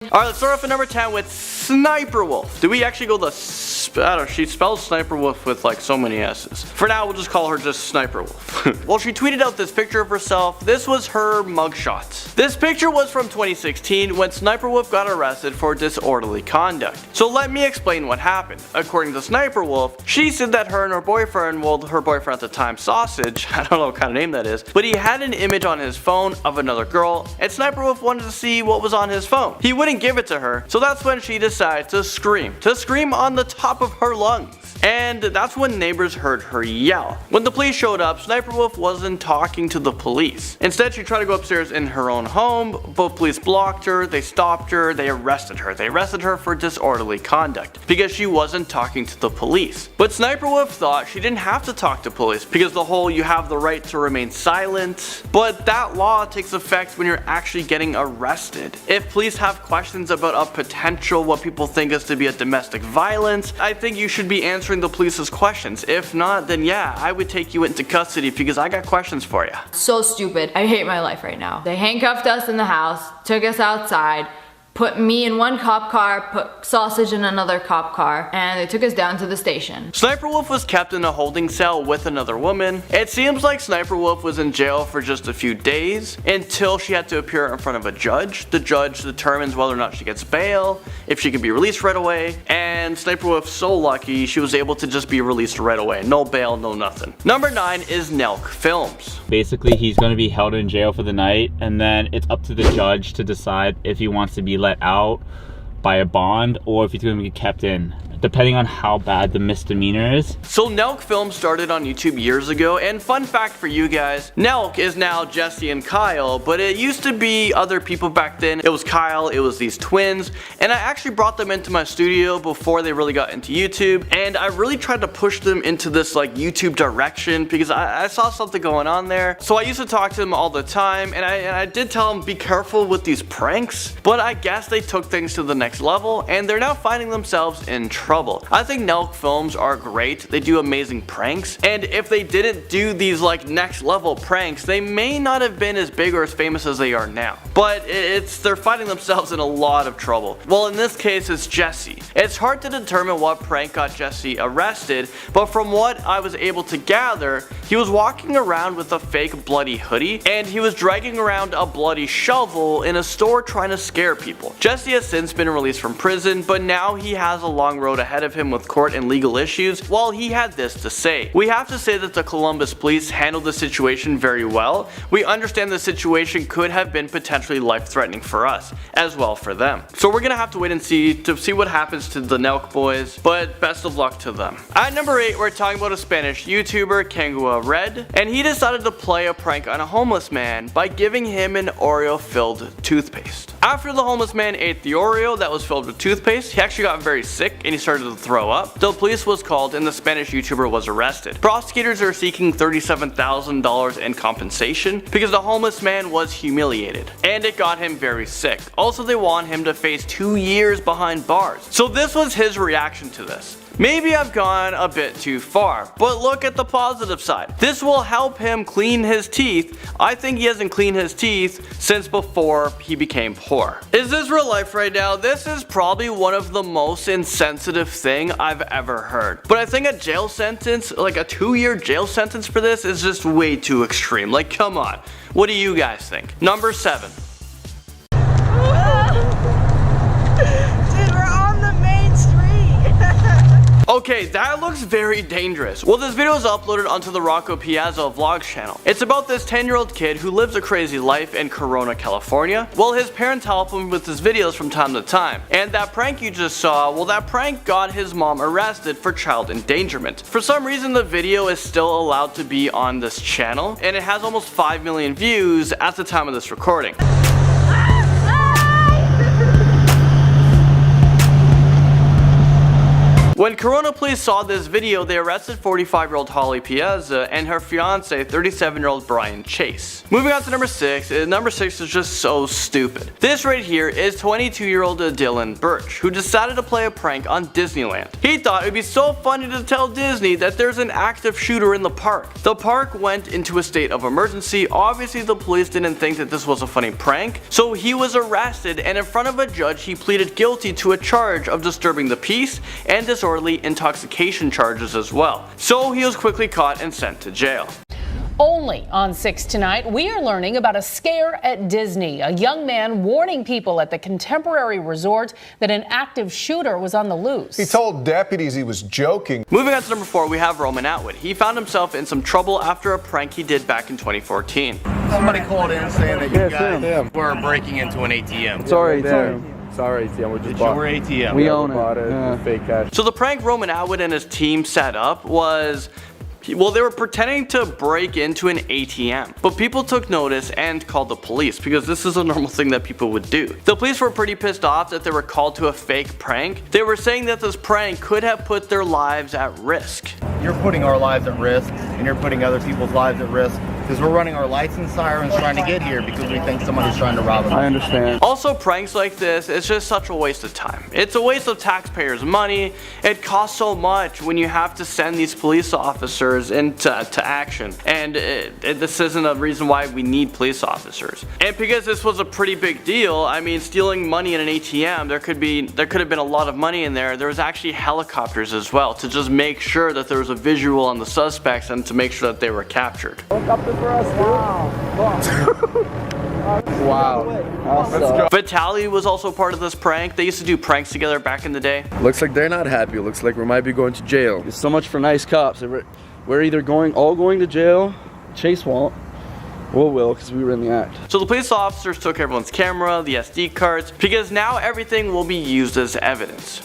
Alright, let's start off at number 10 with Sniperwolf. Do we actually go the I don't know, she spells Sniperwolf with like so many S's. For now, we'll just call her just Sniperwolf. Well, she tweeted out this picture of herself. This was her mugshot. This picture was from 2016 when Sniperwolf got arrested for disorderly conduct. So let me explain what happened. According to Sniperwolf, she said that her and her boyfriend, well, her boyfriend at the time, Sausage, I don't know what kind of name that is, but he had an image on his phone of another girl, and Sniperwolf wanted to see what was on his phone. He wouldn't give it to her, so that's when she decided to scream on the top of her lungs. And that's when neighbors heard her yell. When the police showed up, Sniperwolf wasn't talking to the police. Instead, she tried to go upstairs in her own home. Both police blocked her, they stopped her, they arrested her. They arrested her for disorderly conduct because she wasn't talking to the police. But Sniperwolf thought she didn't have to talk to police because the whole you have the right to remain silent. But that law takes effect when you're actually getting arrested. If police have questions about a potential what people think is to be a domestic violence, I think you should be answering the police's questions. If not, then yeah, I would take you into custody because I got questions for you. So stupid. I hate my life right now. They handcuffed us in the house, took us outside, put me in one cop car, put Sausage in another cop car, and they took us down to the station. Sniperwolf was kept in a holding cell with another woman. It seems like Sniperwolf was in jail for just a few days until she had to appear in front of a judge. The judge determines whether or not she gets bail, if she can be released right away, and Sniperwolf's so lucky she was able to just be released right away. No bail, no nothing. Number 9 is Nelk Films. Basically, he's going to be held in jail for the night, and then it's up to the judge to decide if he wants to be let out by a bond or if he's going to be kept in, depending on how bad the misdemeanor is. So Nelk Film started on YouTube years ago, and fun fact for you guys, Nelk is now Jesse and Kyle, but it used to be other people back then. It was Kyle, it was these twins, and I actually brought them into my studio before they really got into YouTube, and I really tried to push them into this like YouTube direction because I saw something going on there. So I used to talk to them all the time, and I did tell them be careful with these pranks, but I guess they took things to the next level, and they're now finding themselves in trouble. I think Nelk Films are great. They do amazing pranks, and if they didn't do these like next level pranks, they may not have been as big or as famous as they are now. But they're finding themselves in a lot of trouble. Well, in this case, it's Jesse. It's hard to determine what prank got Jesse arrested, but from what I was able to gather, he was walking around with a fake bloody hoodie, and he was dragging around a bloody shovel in a store trying to scare people. Jesse has since been released from prison, but now he has a long road ahead of him with court and legal issues. Well, he had this to say. We have to say that the Columbus police handled the situation very well. We understand the situation could have been potentially life-threatening for us, as well for them. So we're gonna have to wait and see what happens to the Nelk boys, but best of luck to them. At number 8, we're talking about a Spanish YouTuber, Kangua Red, and he decided to play a prank on a homeless man by giving him an Oreo-filled toothpaste. After the homeless man ate the Oreo that was filled with toothpaste, he actually got very sick and he started to throw up. The police was called and the Spanish YouTuber was arrested. Prosecutors are seeking $37,000 in compensation because the homeless man was humiliated and it got him very sick. Also, they want him to face 2 years behind bars. So this was his reaction to this. Maybe I've gone a bit too far, but look at the positive side. This will help him clean his teeth. I think he hasn't cleaned his teeth since before he became poor. Is this real life right now? This is probably one of the most insensitive thing I've ever heard. But I think a jail sentence, like a 2-year jail sentence for this is just way too extreme. Like, come on. What do you guys think? Number 7. Okay, that looks very dangerous. Well, this video is uploaded onto the Rocco Piazza Vlogs channel. It's about this 10-year-old kid who lives a crazy life in Corona, California. Well, his parents help him with his videos from time to time. And that prank you just saw, well, that prank got his mom arrested for child endangerment. For some reason, the video is still allowed to be on this channel, and it has almost 5 million views at the time of this recording. When Corona police saw this video, they arrested 45-year-old Holly Piazza and her fiance, 37-year-old Brian Chase. Moving on to number 6, number 6 is just so stupid. This right here is 22-year-old Dylan Birch, who decided to play a prank on Disneyland. He thought it would be so funny to tell Disney that there's an active shooter in the park. The park went into a state of emergency. Obviously the police didn't think that this was a funny prank, so he was arrested, and in front of a judge he pleaded guilty to a charge of disturbing the peace and disorderly intoxication charges as well. So he was quickly caught and sent to jail. Only on 6 tonight, we are learning about a scare at Disney. A young man warning people at the Contemporary Resort that an active shooter was on the loose. He told deputies he was joking. Moving on to number 4, we have Roman Atwood. He found himself in some trouble after a prank he did back in 202014. Somebody called in saying that you guys were breaking into an ATM. Sorry, Tim. Sorry, ATM. We just It's bought your ATM. We own it. Fake cash. So the prank Roman Atwood and his team set up was, well, they were pretending to break into an ATM, but people took notice and called the police because this is a normal thing that people would do. The police were pretty pissed off that they were called to a fake prank. They were saying that this prank could have put their lives at risk. You're putting our lives at risk, and you're putting other people's lives at risk because we're running our lights and sirens trying to get here because we think somebody's trying to rob us. I understand. Also, pranks like this, it's just such a waste of time. It's a waste of taxpayers' money. It costs so much when you have to send these police officers into action. And this isn't a reason why we need police officers. And because this was a pretty big deal, I mean, stealing money in an ATM, there could have been a lot of money in there. There was actually helicopters as well to just make sure that there was a visual on the suspects and to make sure that they were captured. Wow. Awesome. Vitaly was also part of this prank. They used to do pranks together back in the day. Looks like they're not happy. Looks like we might be going to jail. It's so much for nice cops. We're either all going to jail, Chase won't, or will because we were in the act. So the police officers took everyone's camera, the SD cards, because now everything will be used as evidence.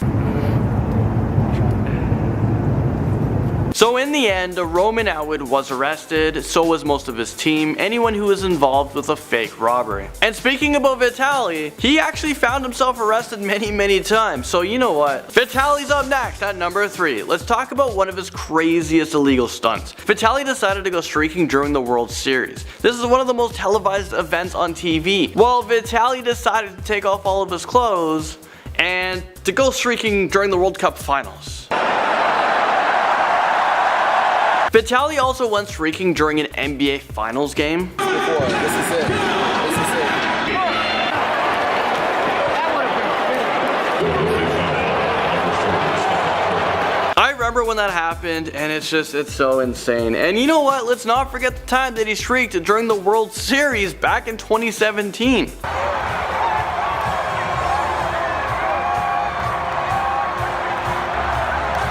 So in the end, Roman Atwood was arrested, so was most of his team, anyone who was involved with a fake robbery. And speaking about Vitaly, he actually found himself arrested many times, so you know what? Vitaly's up next at number 3. Let's talk about one of his craziest illegal stunts. Vitaly decided to go streaking during the World Series. This is one of the most televised events on TV. Well, Vitaly decided to take off all of his clothes and to go streaking during the World Cup Finals. Vitaly also went streaking during an NBA Finals game. This is it. I remember when that happened, and it's so insane. And you know what? Let's not forget the time that he streaked during the World Series back in 2017.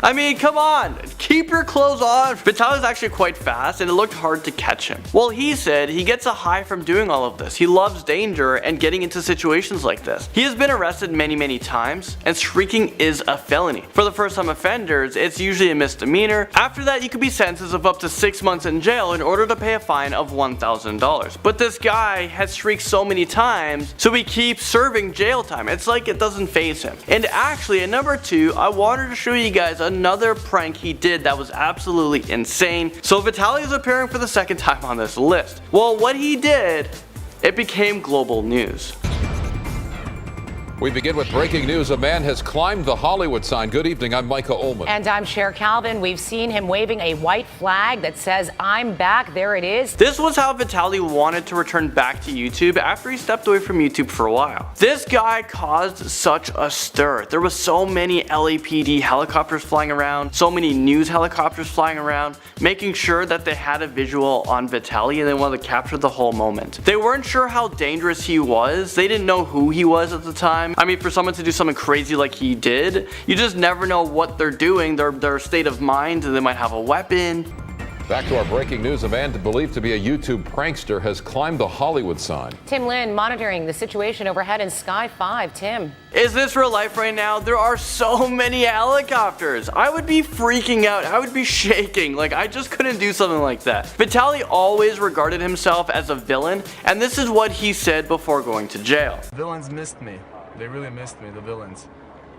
I mean, come on, keep your clothes on. Vitaly's actually quite fast and it looked hard to catch him. Well, he said he gets a high from doing all of this. He loves danger and getting into situations like this. He has been arrested many times and streaking is a felony. For the first time offenders, it's usually a misdemeanor. After that, you could be sentenced of up to 6 months in jail in order to pay a fine of $1,000. But this guy has streaked so many times, so he keeps serving jail time. It's like it doesn't faze him. And actually, at number 2, I wanted to show you guys another prank he did that was absolutely insane. So Vitaly is appearing for the second time on this list. Well, what he did, it became global news. We begin with breaking news. A man has climbed the Hollywood sign. Good evening, I'm Micah Ullman. And I'm Cher Calvin. We've seen him waving a white flag that says, "I'm back." There it is. This was how Vitaly wanted to return back to YouTube after he stepped away from YouTube for a while. This guy caused such a stir. There was so many LAPD helicopters flying around, so many news helicopters flying around, making sure that they had a visual on Vitaly and they wanted to capture the whole moment. They weren't sure how dangerous he was. They didn't know who he was at the time. I mean, for someone to do something crazy like he did, you just never know what they're doing, their state of mind. They might have a weapon. Back to our breaking news. A man believed to be a YouTube prankster has climbed the Hollywood sign. Tim Lynn monitoring the situation overhead in Sky 5. Tim. Is this real life right now? There are so many helicopters. I would be freaking out. I would be shaking. Like, I just couldn't do something like that. Vitaly always regarded himself as a villain, and this is what he said before going to jail. Villains missed me. They really missed me, the villains.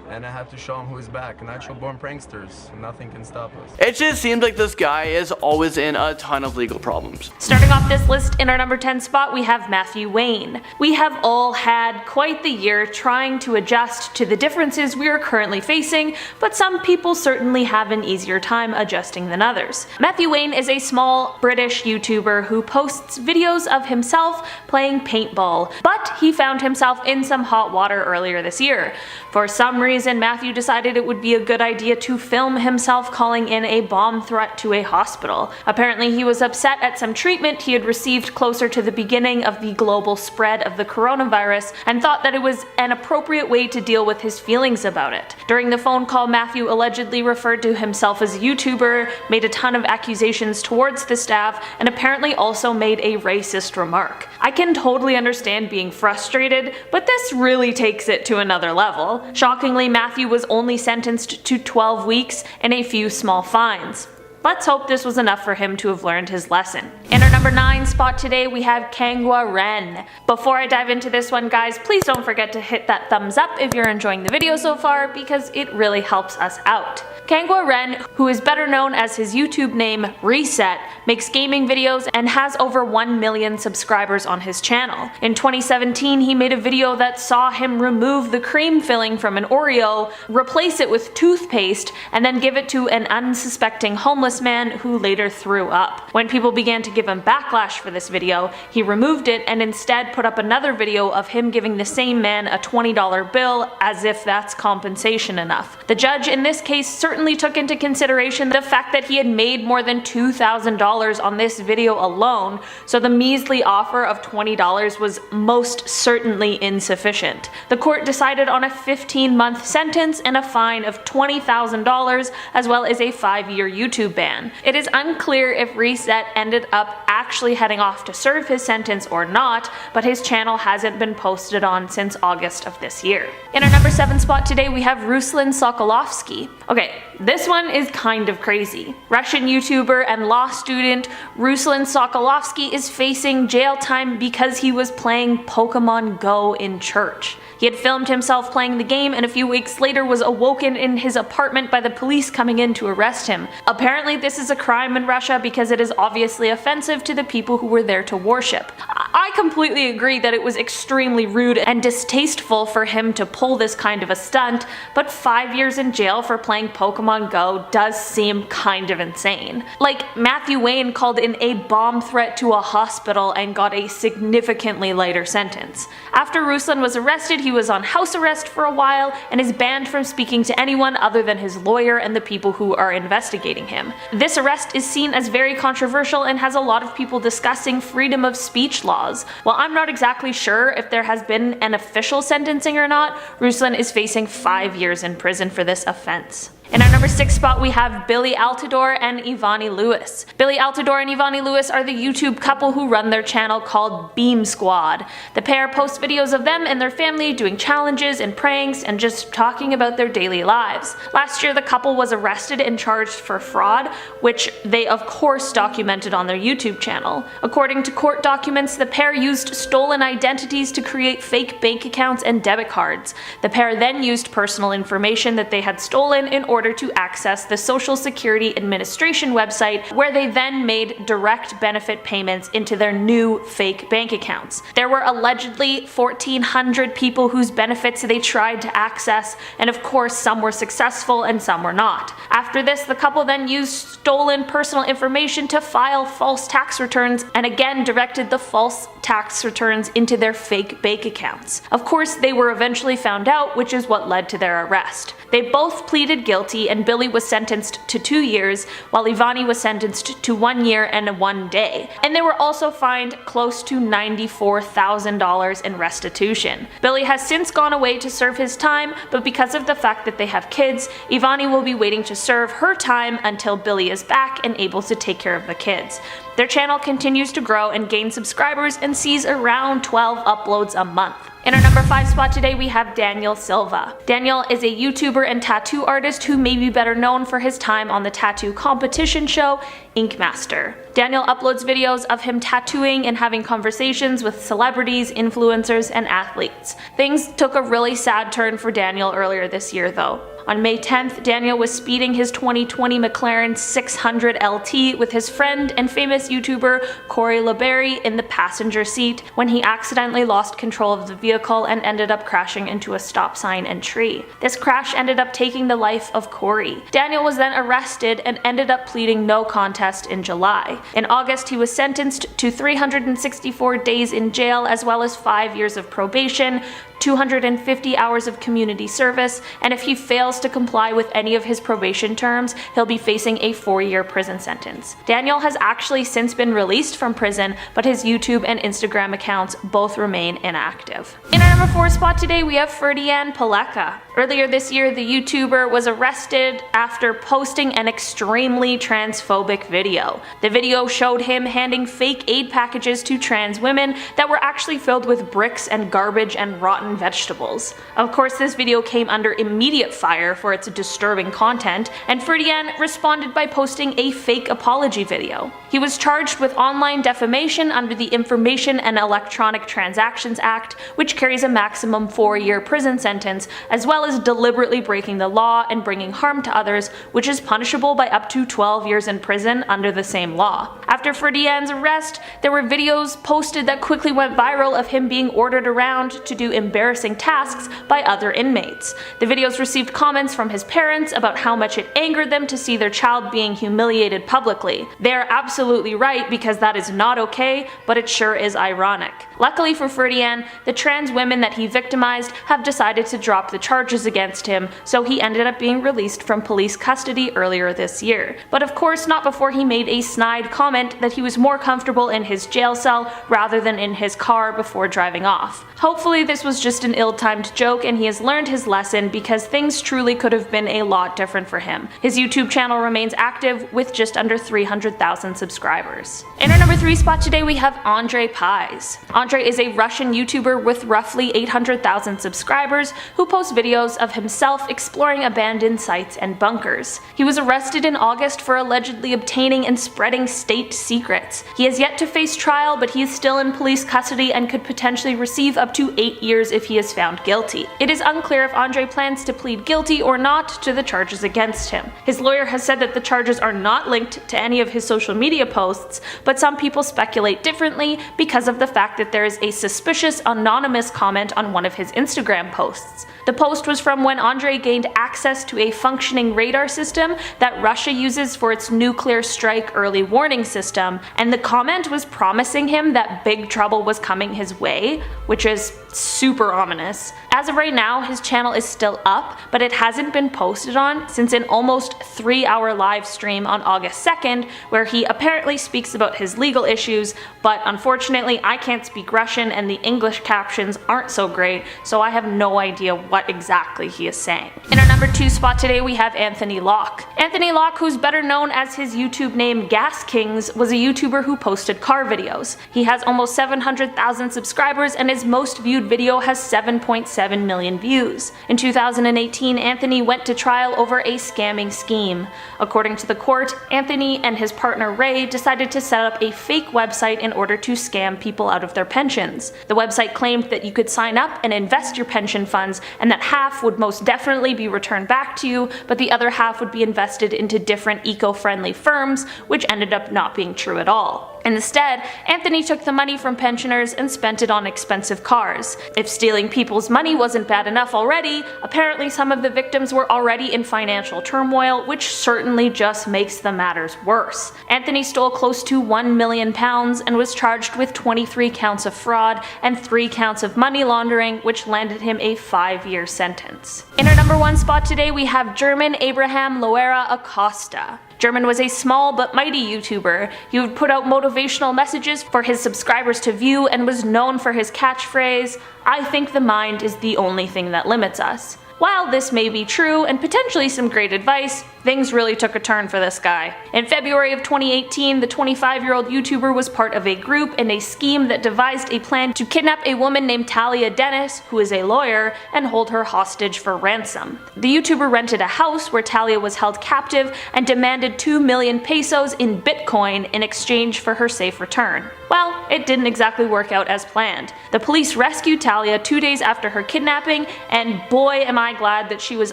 and I have to show him who is back. Natural born pranksters. Nothing can stop us. It just seems like this guy is always in a ton of legal problems. Starting off this list in our number 10 spot, we have Matthew Wayne. We have all had quite the year trying to adjust to the differences we are currently facing, but some people certainly have an easier time adjusting than others. Matthew Wayne is a small British YouTuber who posts videos of himself playing paintball, but he found himself in some hot water earlier this year. For some reason, Matthew decided it would be a good idea to film himself calling in a bomb threat to a hospital. Apparently, he was upset at some treatment he had received closer to the beginning of the global spread of the coronavirus and thought that it was an appropriate way to deal with his feelings about it. During the phone call, Matthew allegedly referred to himself as a YouTuber, made a ton of accusations towards the staff, and apparently also made a racist remark. I can totally understand being frustrated, but this really takes it to another level. Shockingly, Matthew was only sentenced to 12 weeks and a few small fines. Let's hope this was enough for him to have learned his lesson. In our number 9 spot today, we have Kangwa Ren. Before I dive into this one, guys, please don't forget to hit that thumbs up if you're enjoying the video so far, because it really helps us out. Kangwa Ren, who is better known as his YouTube name Reset, makes gaming videos and has over 1 million subscribers on his channel. In 2017, he made a video that saw him remove the cream filling from an Oreo, replace it with toothpaste, and then give it to an unsuspecting homeless man who later threw up. When people began to give him backlash for this video, he removed it and instead put up another video of him giving the same man a $20 bill, as if that's compensation enough. The judge in this case certainly took into consideration the fact that he had made more than $2,000 on this video alone, so the measly offer of $20 was most certainly insufficient. The court decided on a 15-month sentence and a fine of $20,000, as well as a 5-year YouTube ban. It is unclear if Reset ended up actually heading off to serve his sentence or not, but his channel hasn't been posted on since August of this year. In our number 7 spot today, we have Ruslan Sokolovsky. Okay, this one is kind of crazy. Russian YouTuber and law student Ruslan Sokolovsky is facing jail time because he was playing Pokemon Go in church. He had filmed himself playing the game and a few weeks later was awoken in his apartment by the police coming in to arrest him. Apparently this is a crime in Russia because it is obviously offensive to the people who were there to worship. I completely agree that it was extremely rude and distasteful for him to pull this kind of a stunt, but 5 years in jail for playing Pokemon Go does seem kind of insane. Like, Matthew Wayne called in a bomb threat to a hospital and got a significantly lighter sentence. After Ruslan was arrested, he was on house arrest for a while and is banned from speaking to anyone other than his lawyer and the people who are investigating him. This arrest is seen as very controversial and has a lot of people discussing freedom of speech laws. While I'm not exactly sure if there has been an official sentencing or not, Ruslan is facing 5 years in prison for this offense. In our number 6 spot, we have Billy Altidore and Ivani Lewis. Billy Altidore and Ivani Lewis are the YouTube couple who run their channel called Beam Squad. The pair post videos of them and their family doing challenges and pranks and just talking about their daily lives. Last year, the couple was arrested and charged for fraud, which they of course documented on their YouTube channel. According to court documents, the pair used stolen identities to create fake bank accounts and debit cards. The pair then used personal information that they had stolen in order to access the Social Security Administration website, where they then made direct benefit payments into their new fake bank accounts. There were allegedly 1,400 people whose benefits they tried to access, and of course some were successful and some were not. After this, the couple then used stolen personal information to file false tax returns and again directed the false tax returns into their fake bank accounts. Of course, they were eventually found out, which is what led to their arrest. They both pleaded guilty and Billy was sentenced to 2 years, while Ivani was sentenced to 1 year and 1 day. And they were also fined close to $94,000 in restitution. Billy has since gone away to serve his time, but because of the fact that they have kids, Ivani will be waiting to serve her time until Billy is back and able to take care of the kids. Their channel continues to grow and gain subscribers and sees around 12 uploads a month. In our number 5 spot today, we have Daniel Silva. Daniel is a YouTuber and tattoo artist who may be better known for his time on the tattoo competition show Ink Master. Daniel uploads videos of him tattooing and having conversations with celebrities, influencers, and athletes. Things took a really sad turn for Daniel earlier this year though. On May 10th, Daniel was speeding his 2020 McLaren 600 LT with his friend and famous YouTuber Corey LeBerry in the passenger seat when he accidentally lost control of the vehicle and ended up crashing into a stop sign and tree. This crash ended up taking the life of Corey. Daniel was then arrested and ended up pleading no contest in July. In August, he was sentenced to 364 days in jail as well as 5 years of probation, 250 hours of community service, and if he fails to comply with any of his probation terms, he'll be facing a 4-year prison sentence. Daniel has actually since been released from prison, but his YouTube and Instagram accounts both remain inactive. In our number 4 spot today, we have Ferdian Paleka. Earlier this year, the YouTuber was arrested after posting an extremely transphobic video. The video showed him handing fake aid packages to trans women that were actually filled with bricks and garbage and rotten vegetables. Of course, this video came under immediate fire for its disturbing content, and Ferdian responded by posting a fake apology video. He was charged with online defamation under the Information and Electronic Transactions Act, which carries a maximum 4-year prison sentence, as well as deliberately breaking the law and bringing harm to others, which is punishable by up to 12 years in prison under the same law. After Ferdian's arrest, there were videos posted that quickly went viral of him being ordered around to do embarrassing tasks by other inmates. The videos received comments from his parents about how much it angered them to see their child being humiliated publicly. They are absolutely right because that is not okay, but it sure is ironic. Luckily for Ferdian, the trans women that he victimized have decided to drop the charges against him, so he ended up being released from police custody earlier this year. But of course not before he made a snide comment that he was more comfortable in his jail cell rather than in his car before driving off. Hopefully this was just an ill-timed joke and he has learned his lesson, because things truly could have been a lot different for him. His YouTube channel remains active with just under 300,000 subscribers. In our number 3 spot today, we have Andre Pies. Andre is a Russian YouTuber with roughly 800,000 subscribers who posts videos of himself exploring abandoned sites and bunkers. He was arrested in August for allegedly obtaining and spreading state secrets. He has yet to face trial, but he is still in police custody and could potentially receive up to 8 years if he is found guilty. It is unclear if Andre plans to plead guilty or not to the charges against him. His lawyer has said that the charges are not linked to any of his social media posts, but some people speculate differently because of the fact that there is a suspicious anonymous comment on one of his Instagram posts. The post was from when Andre gained access to a functioning radar system that Russia uses for its nuclear strike early warning system, and the comment was promising him that big trouble was coming his way, which is super ominous. As of right now, his channel is still up, but it hasn't been posted on since an almost 3-hour live stream on August 2nd, where he apparently speaks about his legal issues, but unfortunately I can't speak Russian and the English captions aren't so great, so I have no idea what exactly he is saying. In our number 2 spot today, we have Anthony Locke. Anthony Locke, who's better known as his YouTube name Gas Kings, was a YouTuber who posted car videos. He has almost 700,000 subscribers and his most viewed video has 7.7 million views. In 2018, Anthony went to trial over a scamming scheme. According to the court, Anthony and his partner Ray decided to set up a fake website in order to scam people out of their pensions. The website claimed that you could sign up and invest your pension funds, and that half would most definitely be returned back to you, but the other half would be invested into different eco-friendly firms, which ended up not being true at all. Instead, Anthony took the money from pensioners and spent it on expensive cars. If stealing people's money wasn't bad enough already, apparently some of the victims were already in financial turmoil, which certainly just makes the matters worse. Anthony stole close to £1 million and was charged with 23 counts of fraud and 3 counts of money laundering, which landed him a 5-year sentence. In our number 1 spot today, we have German Abraham Loera Acosta. German was a small but mighty YouTuber. He would put out motivational messages for his subscribers to view and was known for his catchphrase, "I think the mind is the only thing that limits us." While this may be true and potentially some great advice, things really took a turn for this guy. In February of 2018, the 25-year-old YouTuber was part of a group in a scheme that devised a plan to kidnap a woman named Talia Dennis, who is a lawyer, and hold her hostage for ransom. The YouTuber rented a house where Talia was held captive and demanded 2 million pesos in Bitcoin in exchange for her safe return. Well, it didn't exactly work out as planned. The police rescued Talia 2 days after her kidnapping, and boy am I glad that she was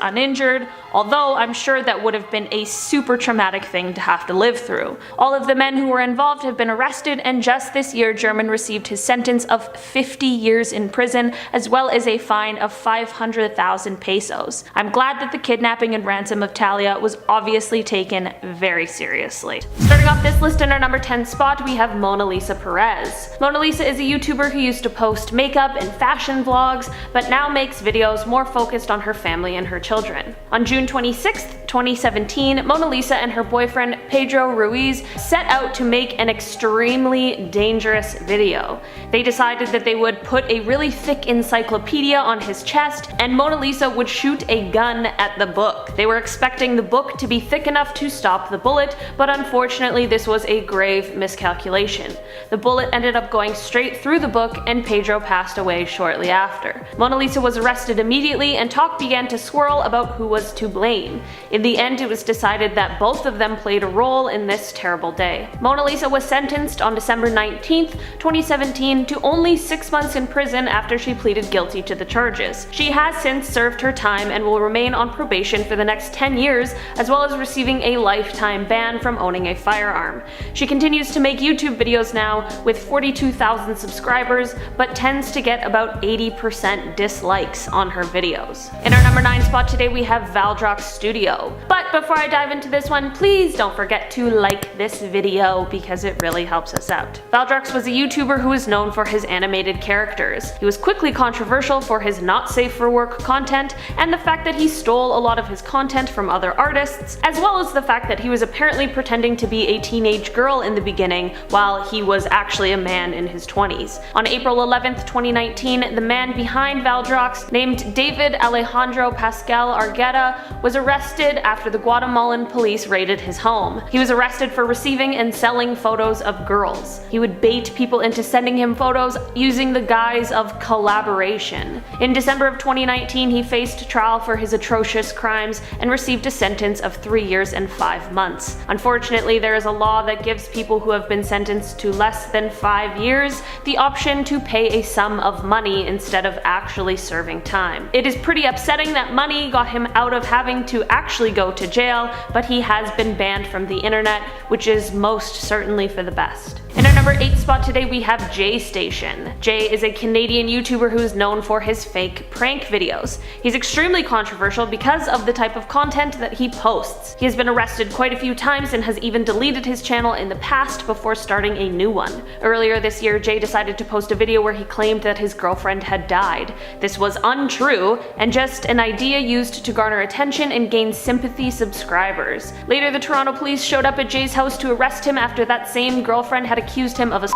uninjured, although I'm sure that would have been a super traumatic thing to have to live through. All of the men who were involved have been arrested, and just this year German received his sentence of 50 years in prison, as well as a fine of 500,000 pesos. I'm glad that the kidnapping and ransom of Talia was obviously taken very seriously. Starting off this list in our number 10 spot, we have Mona Lisa Perez. Mona Lisa is a YouTuber who used to post makeup and fashion vlogs, but now makes videos more focused on her family and her children. On June 26th, 2017, Mona Lisa and her boyfriend Pedro Ruiz set out to make an extremely dangerous video. They decided that they would put a really thick encyclopedia on his chest, and Mona Lisa would shoot a gun at the book. They were expecting the book to be thick enough to stop the bullet, but unfortunately this was a grave miscalculation. The bullet ended up going straight through the book, and Pedro passed away shortly after. Mona Lisa was arrested immediately, and talk began to swirl about who was to blame. In the end, it was decided that both of them played a role in this terrible day. Mona Lisa was sentenced on December 19th, 2017 to only 6 months in prison after she pleaded guilty to the charges. She has since served her time and will remain on probation for the next 10 years, as well as receiving a lifetime ban from owning a firearm. She continues to make YouTube videos now with 42,000 subscribers, but tends to get about 80% dislikes on her videos. In our number 9 spot today, we have Valdrox Studio. But before I dive into this one, please don't forget to like this video because it really helps us out. Valdrox was a YouTuber who was known for his animated characters. He was quickly controversial for his not safe for work content, and the fact that he stole a lot of his content from other artists, as well as the fact that he was apparently pretending to be a teenage girl in the beginning while he was actually a man in his 20s. On April 11th, 2019, the man behind Valdrox, named David Alejandro Pascal Argueta, was arrested after the Guatemalan police raided his home. He was arrested for receiving and selling photos of girls. He would bait people into sending him photos using the guise of collaboration. In December of 2019, he faced trial for his atrocious crimes and received a sentence of 3 years and 5 months. Unfortunately, there is a law that gives people who have been sentenced to less than 5 years the option to pay a sum of money instead of actually serving time. It is pretty upsetting that money got him out of having to actually go to jail, but he has been banned from the internet, which is most certainly for the best. In our number 8 spot today, we have Jay Station. Jay is a Canadian YouTuber who is known for his fake prank videos. He's extremely controversial because of the type of content that he posts. He has been arrested quite a few times and has even deleted his channel in the past before starting a new one. Earlier this year, Jay decided to post a video where he claimed that his girlfriend had died. This was untrue and just an idea used to garner attention and gain sympathy subscribers. Later, the Toronto police showed up at Jay's house to arrest him after that same girlfriend had accused him of a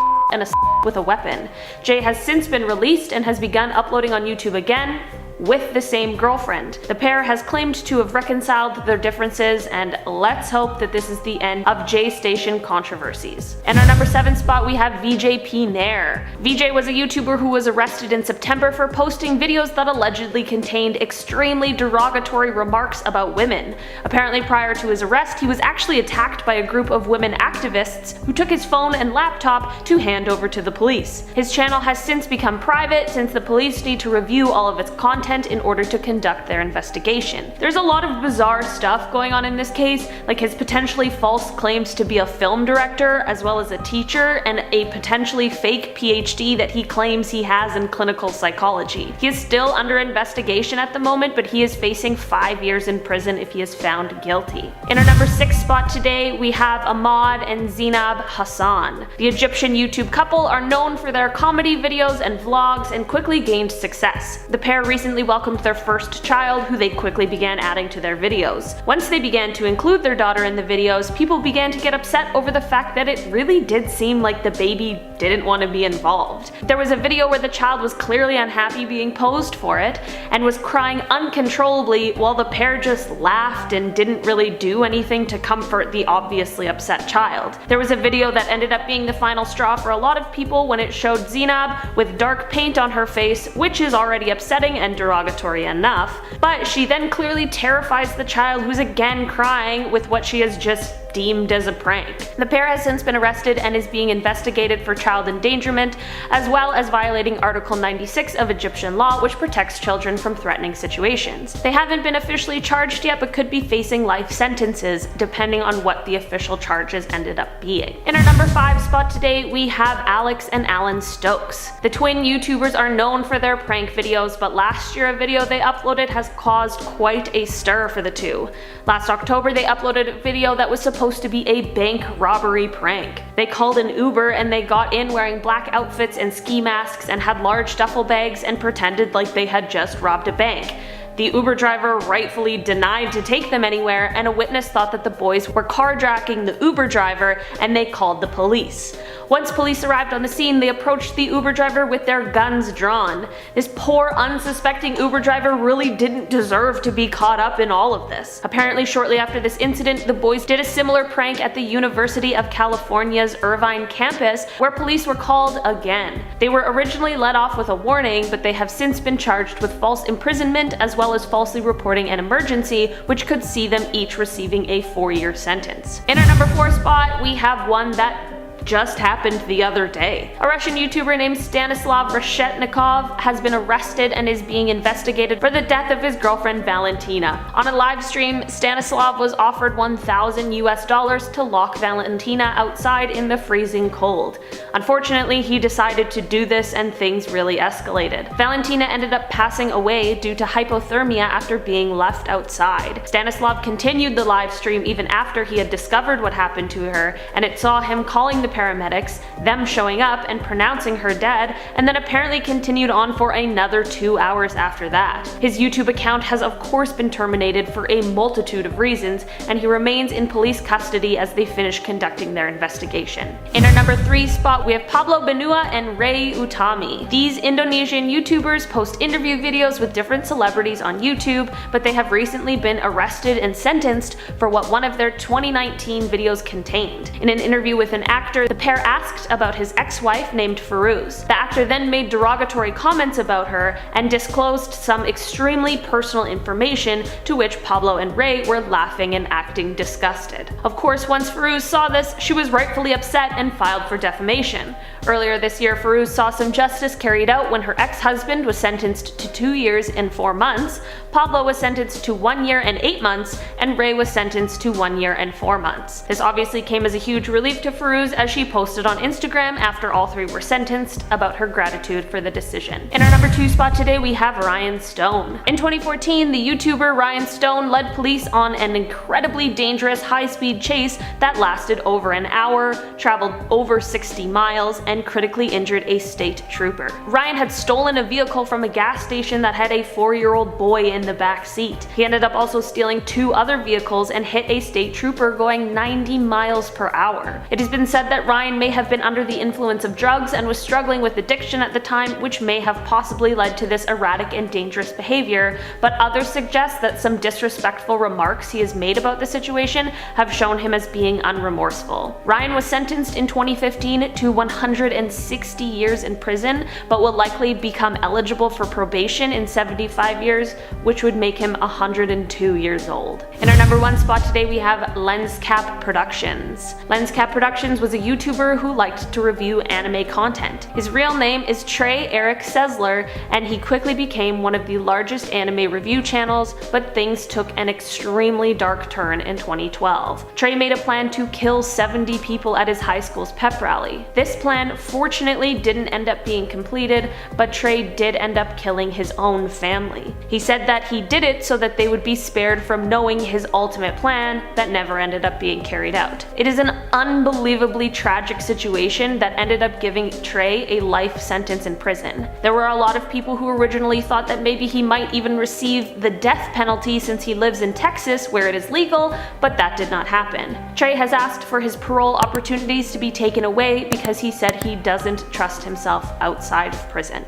with a weapon. Jay has since been released and has begun uploading on YouTube again with the same girlfriend. The pair has claimed to have reconciled their differences, and let's hope that this is the end of Jay Station controversies. In our number 7 spot, we have VJP Nair. VJ was a YouTuber who was arrested in September for posting videos that allegedly contained extremely derogatory remarks about women. Apparently, prior to his arrest, he was actually attacked by a group of women activists who took his phone and laptop to hand over to the police. His channel has since become private since the police need to review all of its content in order to conduct their investigation. There's a lot of bizarre stuff going on in this case, like his potentially false claims to be a film director as well as a teacher, and a potentially fake PhD that he claims he has in clinical psychology. He is still under investigation at the moment, but he is facing 5 years in prison if he is found guilty. In our number 6 spot today, we have Ahmad and Zinab Hassan. The Egyptian YouTube couple are known for their comedy videos and vlogs and quickly gained success. The pair recently recently welcomed their first child, who they quickly began adding to their videos. Once they began to include their daughter in the videos, people began to get upset over the fact that it really did seem like the baby didn't want to be involved. There was a video where the child was clearly unhappy being posed for it and was crying uncontrollably while the pair just laughed and didn't really do anything to comfort the obviously upset child. There was a video that ended up being the final straw for a lot of people when it showed Zainab with dark paint on her face, which is already upsetting and derogatory enough, but she then clearly terrifies the child, who's again crying with what she has just deemed as a prank. The pair has since been arrested and is being investigated for child endangerment, as well as violating Article 96 of Egyptian law, which protects children from threatening situations. They haven't been officially charged yet, but could be facing life sentences, depending on what the official charges ended up being. In our number 5 spot today, we have Alex and Alan Stokes. The twin YouTubers are known for their prank videos, but last year a video they uploaded has caused quite a stir for the two. Last October, they uploaded a video that was supposed to be a bank robbery prank. They called an Uber and they got in wearing black outfits and ski masks and had large duffel bags and pretended like they had just robbed a bank. The Uber driver rightfully denied to take them anywhere, and a witness thought that the boys were carjacking the Uber driver, and they called the police. Once police arrived on the scene, they approached the Uber driver with their guns drawn. This poor, unsuspecting Uber driver really didn't deserve to be caught up in all of this. Apparently, shortly after this incident, the boys did a similar prank at the University of California's Irvine campus, where police were called again. They were originally let off with a warning, but they have since been charged with false imprisonment as well as falsely reporting an emergency, which could see them each receiving a 4-year sentence. In our number 4 spot, we have one that just happened the other day. A Russian YouTuber named Stanislav Reshetnikov has been arrested and is being investigated for the death of his girlfriend Valentina. On a live stream, Stanislav was offered $1,000 to lock Valentina outside in the freezing cold. Unfortunately, he decided to do this and things really escalated. Valentina ended up passing away due to hypothermia after being left outside. Stanislav continued the live stream even after he had discovered what happened to her, and it saw him calling the paramedics, them showing up and pronouncing her dead, and then apparently continued on for another 2 hours after that. His YouTube account has of course been terminated for a multitude of reasons, and he remains in police custody as they finish conducting their investigation. In our number 3 spot, we have Pablo Benua and Ray Utami. These Indonesian YouTubers post interview videos with different celebrities on YouTube, but they have recently been arrested and sentenced for what one of their 2019 videos contained. In an interview with an actor, the pair asked about his ex-wife named Firuz. The actor then made derogatory comments about her and disclosed some extremely personal information, to which Pablo and Ray were laughing and acting disgusted. Of course, once Firuz saw this, she was rightfully upset and filed for defamation. Earlier this year, Firuz saw some justice carried out when her ex-husband was sentenced to 2 years and 4 months, Pablo was sentenced to 1 year and 8 months, and Ray was sentenced to 1 year and 4 months. This obviously came as a huge relief to Firuz, as she posted on Instagram after all 3 were sentenced about her gratitude for the decision. In our number 2 spot today, we have Ryan Stone. In 2014, the YouTuber Ryan Stone led police on an incredibly dangerous high-speed chase that lasted over an hour, traveled over 60 miles, and critically injured a state trooper. Ryan had stolen a vehicle from a gas station that had a 4-year-old boy in the back seat. He ended up also stealing 2 other vehicles and hit a state trooper going 90 miles per hour. It has been said that Ryan may have been under the influence of drugs and was struggling with addiction at the time, which may have possibly led to this erratic and dangerous behavior, but others suggest that some disrespectful remarks he has made about the situation have shown him as being unremorseful. Ryan was sentenced in 2015 to 160 years in prison, but will likely become eligible for probation in 75 years, which would make him 102 years old. In our number 1 spot today, we have LensCap Productions. LensCap Productions was a YouTuber who liked to review anime content. His real name is Trey Eric Sessler, and he quickly became one of the largest anime review channels, but things took an extremely dark turn in 2012. Trey made a plan to kill 70 people at his high school's pep rally. This plan plan fortunately didn't end up being completed, but Trey did end up killing his own family. He said that he did it so that they would be spared from knowing his ultimate plan that never ended up being carried out. It is an unbelievably tragic situation that ended up giving Trey a life sentence in prison. There were a lot of people who originally thought that maybe he might even receive the death penalty since he lives in Texas where it is legal, but that did not happen. Trey has asked for his parole opportunities to be taken away because he said he doesn't trust himself outside of prison.